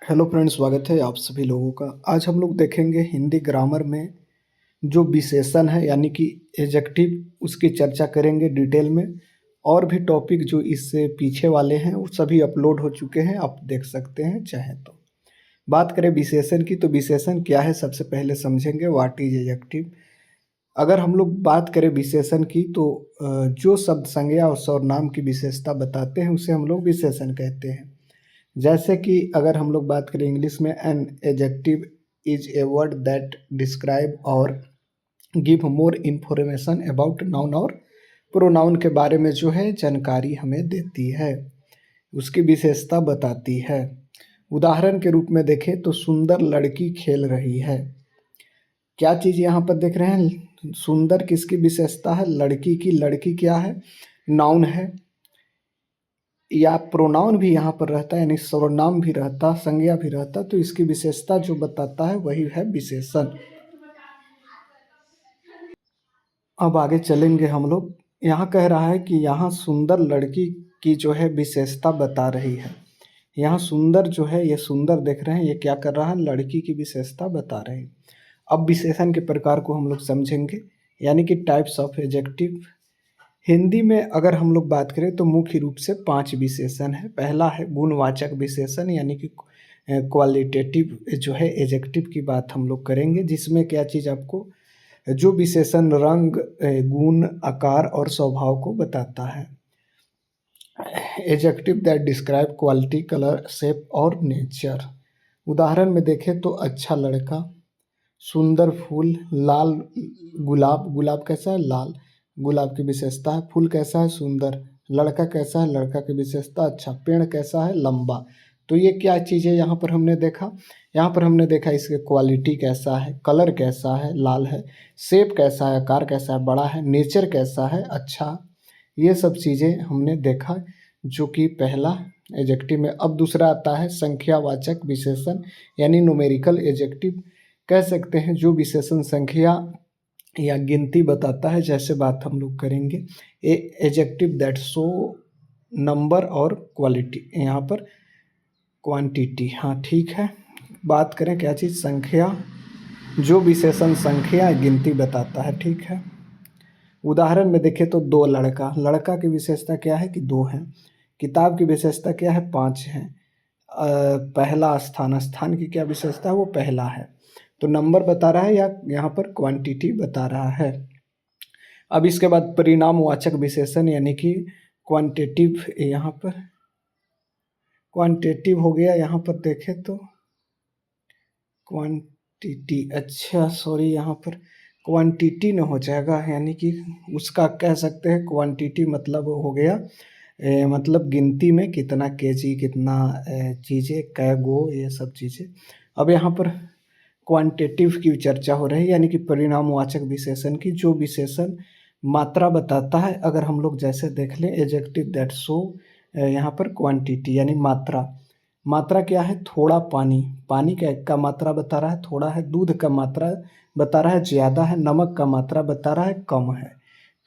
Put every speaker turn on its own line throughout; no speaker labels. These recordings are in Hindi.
हेलो फ्रेंड्स, स्वागत है आप सभी लोगों का। आज हम लोग देखेंगे हिंदी ग्रामर में जो विशेषण है यानी कि एडजेक्टिव, उसकी चर्चा करेंगे डिटेल में। और भी टॉपिक जो इससे पीछे वाले हैं वो सभी अपलोड हो चुके हैं, आप देख सकते हैं चाहे तो। बात करें विशेषण की, तो विशेषण क्या है सबसे पहले समझेंगे। What is adjective. अगर हम लोग बात करें विशेषण की, तो जो शब्द संज्ञा और सर्वनाम की विशेषता बताते हैं उसे हम लोग विशेषण कहते हैं। जैसे कि अगर हम लोग बात करें इंग्लिश में, an adjective is a word that describe और give more information about noun और प्रोनाउन के बारे में जो है जानकारी हमें देती है, उसकी विशेषता बताती है। उदाहरण के रूप में देखें तो सुंदर लड़की खेल रही है। क्या चीज़ यहाँ पर देख रहे हैं? सुंदर किसकी विशेषता है? लड़की की। लड़की क्या है? नाउन है। या प्रोनाउन भी यहाँ पर रहता है, यानी सर्वनाम भी रहता, संज्ञा भी रहता, तो इसकी विशेषता जो बताता है वही है विशेषण। अब आगे चलेंगे हम लोग। यहाँ कह रहा है कि यहाँ सुंदर लड़की की जो है विशेषता बता रही है। यहाँ सुंदर जो है, ये सुंदर देख रहे हैं, ये क्या कर रहा है? लड़की की विशेषता बता रहे हैं। अब विशेषण के प्रकार को हम लोग समझेंगे, यानी कि टाइप्स ऑफ एडजेक्टिव। हिंदी में अगर हम लोग बात करें तो मुख्य रूप से 5 विशेषण है। पहला है गुणवाचक विशेषण, यानी कि क्वालिटेटिव जो है एडजेक्टिव की बात हम लोग करेंगे, जिसमें क्या चीज़ आपको जो विशेषण रंग, गुण, आकार और स्वभाव को बताता है। Adjective that describe quality, colour, shape और नेचर। उदाहरण में देखें तो अच्छा लड़का, सुंदर फूल, लाल गुलाब। गुलाब कैसा है? लाल। गुलाब की विशेषता है। फूल कैसा है? सुंदर। लड़का कैसा है? लड़का की विशेषता अच्छा। पेड़ कैसा है? लंबा। तो ये क्या चीज़ें यहाँ पर हमने देखा? यहाँ पर हमने देखा इसके क्वालिटी कैसा है, कलर कैसा है, लाल है, शेप कैसा है, आकार कैसा है, बड़ा है, नेचर कैसा है, अच्छा। ये सब चीज़ें हमने देखा जो कि पहला एडजेक्टिव में। अब दूसरा आता है संख्यावाचक विशेषण, यानी न्यूमेरिकल एडजेक्टिव कह सकते हैं, जो विशेषण संख्या या गिनती बताता है। जैसे बात हम लोग करेंगे एडजेक्टिव दैट शो नंबर और क्वालिटी, यहाँ पर क्वांटिटी। हाँ ठीक है। बात करें क्या चीज़? संख्या, जो विशेषण संख्या या गिनती बताता है। ठीक है। उदाहरण में देखें तो दो लड़का। लड़का की विशेषता क्या है? कि 2 है। किताब की विशेषता क्या है? 5 है। पहला स्थान, स्थान की क्या विशेषता है? वो पहला है। तो नंबर बता रहा है या यहाँ पर क्वांटिटी बता रहा है। अब इसके बाद परिणामवाचक विशेषण, यानी कि क्वांटिटिव। यहाँ पर क्वांटिटिव हो गया। यहाँ पर देखें तो क्वांटिटी, अच्छा सॉरी, यहाँ पर क्वांटिटी न हो जाएगा, यानी कि उसका कह सकते हैं क्वांटिटी, मतलब हो गया मतलब गिनती में कितना केजी, कितना चीज़ें, कै गो, ये सब चीज़ें। अब यहाँ पर क्वांटिटिव की चर्चा हो रही है, यानी कि परिणामवाचक विशेषण की, जो विशेषण मात्रा बताता है। अगर हम लोग जैसे देख लें एडजेक्टिव दैट शो, यहाँ पर क्वांटिटी यानी मात्रा। मात्रा क्या है? थोड़ा पानी। पानी का मात्रा बता रहा है थोड़ा है। दूध का मात्रा बता रहा है ज़्यादा है। नमक का मात्रा बता रहा है कम है।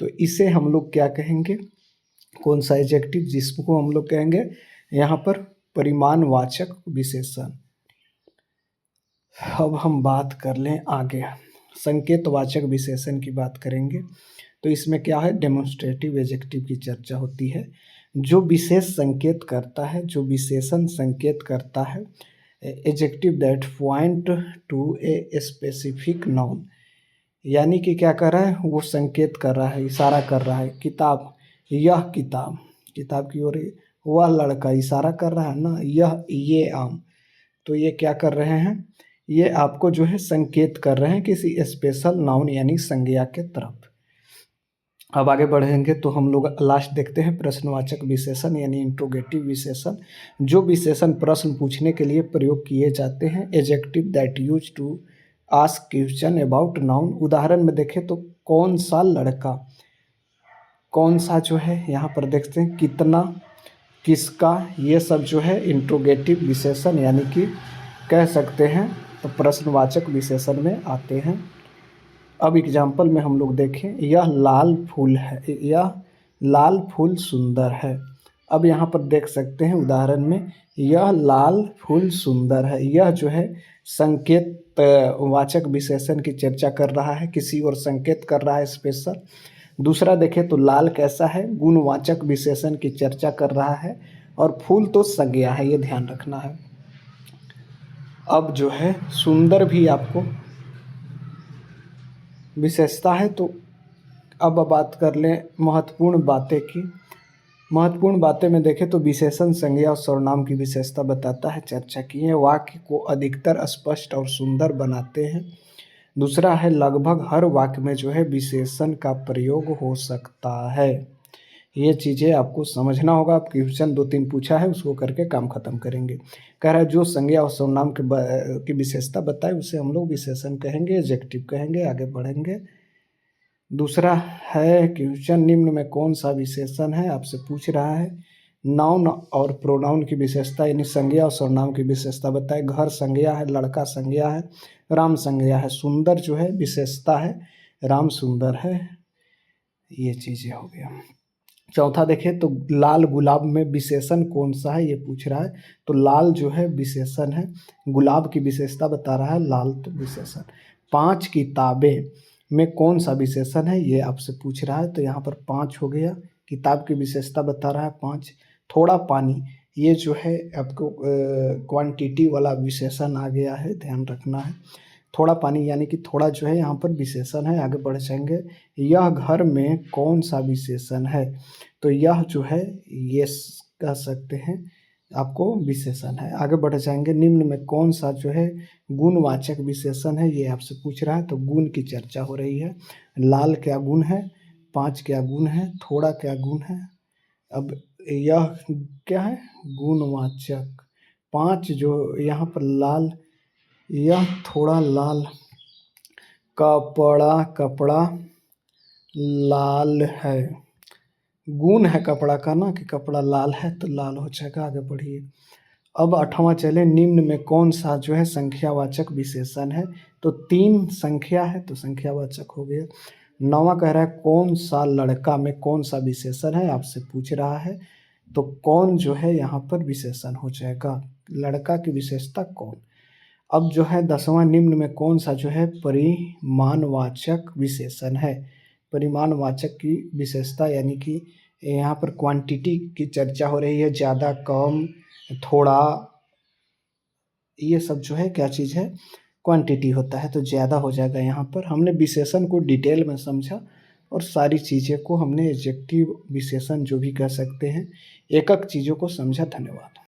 तो इसे हम लोग क्या कहेंगे? कौन सा एडजेक्टिव? जिसको हम लोग कहेंगे यहाँ पर परिमाणवाचक विशेषण। अब हम बात कर लें आगे, संकेतवाचक विशेषण की बात करेंगे। तो इसमें क्या है? डेमोन्स्ट्रेटिव एडजेक्टिव की चर्चा होती है, जो विशेष संकेत करता है, जो विशेषण संकेत करता है। Adjective that point two a specific noun, यानी कि क्या कर रहा है? वो संकेत कर रहा है, इशारा कर रहा है। किताब, यह किताब, किताब की ओर। वह लड़का, इशारा कर रहा है ना। ये आम, तो ये क्या कर रहे हैं? ये आपको जो है संकेत कर रहे हैं किसी स्पेशल नाउन यानी संज्ञा के तरफ। अब आगे बढ़ेंगे तो हम लोग लास्ट देखते हैं प्रश्नवाचक विशेषण, यानी इंट्रोगेटिव विशेषण, जो विशेषण प्रश्न पूछने के लिए प्रयोग किए जाते हैं। Adjective that use to ask question about noun. उदाहरण में देखें तो कौन सा लड़का, कौन सा जो है यहाँ पर देखते हैं, कितना, किसका, ये सब जो है इंट्रोगेटिव विशेषण, यानी कि कह सकते हैं तो प्रश्नवाचक विशेषण में आते हैं। अब एग्जाम्पल में हम लोग देखें, यह लाल फूल है, यह लाल फूल सुंदर है। अब यहाँ पर देख सकते हैं उदाहरण में, यह लाल फूल सुंदर है। यह जो है संकेत वाचक विशेषण की चर्चा कर रहा है, किसी और संकेत कर रहा है स्पेशल। दूसरा देखें तो लाल कैसा है, गुणवाचक विशेषण की चर्चा कर रहा है, और फूल तो संज्ञा है, ये ध्यान रखना है। अब जो है सुंदर भी आपको विशेषता है। तो अब बात कर लें महत्वपूर्ण बातें की। महत्वपूर्ण बातें में देखें तो विशेषण संज्ञा और सर्वनाम की विशेषता बताता है, चर्चा की है। वाक्य को अधिकतर स्पष्ट और सुंदर बनाते हैं। दूसरा है लगभग हर वाक्य में जो है विशेषण का प्रयोग हो सकता है। ये चीज़ें आपको समझना होगा। आप क्वेश्चन 2-3 पूछा है, उसको करके काम खत्म करेंगे। कह रहा है जो संज्ञा और सर्वनाम की विशेषता बताए उसे हम लोग विशेषण कहेंगे, एडजेक्टिव कहेंगे। आगे बढ़ेंगे। दूसरा है क्वेश्चन निम्न में कौन सा विशेषण है, आपसे पूछ रहा है। नाउन और प्रोनाउन की विशेषता यानी संज्ञा और सर्वनाम की विशेषता बताए। घर संज्ञा है, लड़का संज्ञा है, राम संज्ञा है, सुंदर जो है विशेषता है, राम सुंदर है। ये चीज़ें हो गया। चौथा देखें तो लाल गुलाब में विशेषण कौन सा है, ये पूछ रहा है। तो लाल जो है विशेषण है, गुलाब की विशेषता बता रहा है, लाल तो विशेषण। 5 किताबें में कौन सा विशेषण है, ये आपसे पूछ रहा है। तो यहाँ पर 5 हो गया। किताब की विशेषता बता रहा है 5। थोड़ा पानी, ये जो है आपको क्वांटिटी वाला विशेषण आ गया है, ध्यान रखना है। थोड़ा पानी यानी कि थोड़ा जो है यहाँ पर विशेषण है। आगे बढ़ जाएंगे। यह घर में कौन सा विशेषण है, तो यह जो है ये कह सकते हैं आपको विशेषण है। आगे बढ़ जाएंगे। निम्न में कौन सा जो है गुणवाचक विशेषण है, ये आपसे पूछ रहा है। तो गुण की चर्चा हो रही है। लाल क्या गुण है, 5 क्या गुण है, थोड़ा क्या गुण है। अब यह क्या है, गुणवाचक। 5 जो यहाँ पर लाल, यह थोड़ा लाल, कपड़ा कपड़ा लाल है। गुण है कपड़ा का ना, कि कपड़ा लाल है तो लाल हो जाएगा। आगे बढ़िए। अब 8वां चले। निम्न में कौन सा जो है संख्यावाचक विशेषण है, तो 3 संख्या है तो संख्यावाचक हो गया। 9वां कह रहा है कौन सा लड़का में कौन सा विशेषण है, आपसे पूछ रहा है। तो कौन जो है यहाँ पर विशेषण हो जाएगा, लड़का की विशेषता कौन। अब जो है 10वां, निम्न में कौन सा जो है परिमाणवाचक विशेषण है। परिमाणवाचक की विशेषता यानी कि यहाँ पर क्वांटिटी की चर्चा हो रही है, ज़्यादा कम थोड़ा, ये सब जो है क्या चीज़ है, क्वांटिटी होता है। तो ज़्यादा हो जाएगा। यहाँ पर हमने विशेषण को डिटेल में समझा और सारी चीज़ें को हमने एडजेक्टिव विशेषण जो भी कह सकते हैं, एक एक चीज़ों को समझा। धन्यवाद।